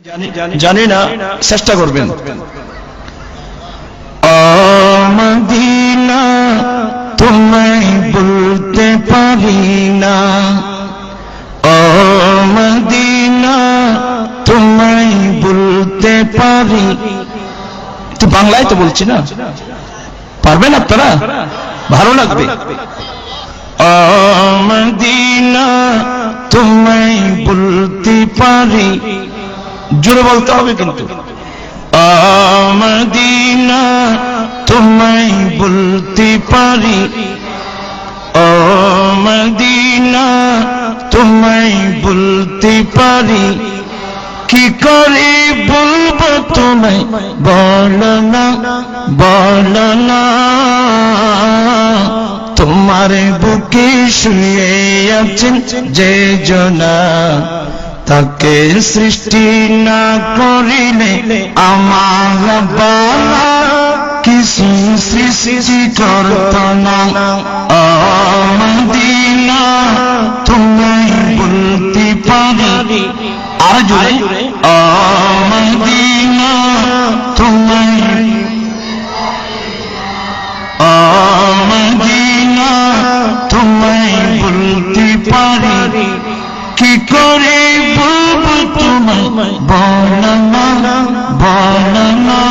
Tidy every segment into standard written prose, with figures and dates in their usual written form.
জানি না, চেষ্টা করবেন। মদিনা তোমায় বলতে পারি না, ও মদিনা তোমায় বলতে পারি। তো বাংলায় তো বলছি না, পারবেন আপনারা? ভালো লাগবে। ও মদিনা তোমায় বলতে পারি, জোরে বলতে হবে কিন্তু। ও মদিনা তোমায় বলতে পারি, ও মদিনা তোমায় বলতে পারি। কি করে বলবো তোমায়, বলো না বলো না। তোমার বুকে শুয়ে আছেন যে জনা, তাকে সৃষ্টি না করিলে আমার বাবা কিছু সৃষ্টি করত না। ও মদিনা তোমায় বলতে পারি, আর জোরে, ও মদিনা তোমায়, ও মদিনা তোমায় বলতে পারি। কি করে বলবো তোমায়, বলো না বলো না।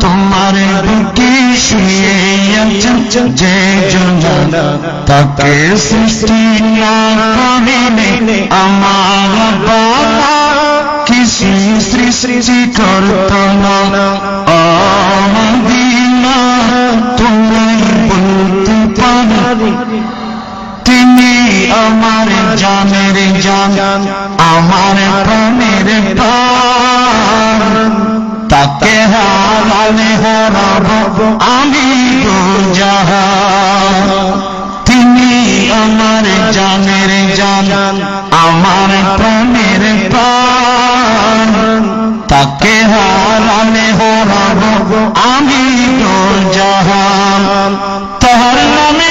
তোমার বুকে শুয়ে আছেন যে জনা, তাকে সৃষ্টি না করিলে আমার বাবা কিছু সৃষ্টি করত না। ও মদিনা তোমায় বলতে পারি, তিনি আমার জানের জান, আমার প্রাণের প্রাণ। তাকে হারালে হারাবো আমি জাহান। তিনি আমার জানের জান, আমার প্রাণের প্রাণ। তাকে হারালে হারাবো আমি জাহান। তাহার নামে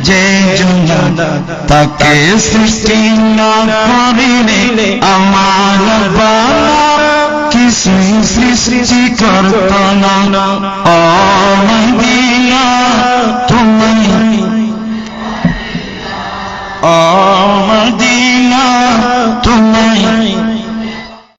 যে জনা, তাকে সৃষ্টি না করিলে আমার বাবা কিছু সৃষ্টি করত না। ও মদিনা তোমায়, ও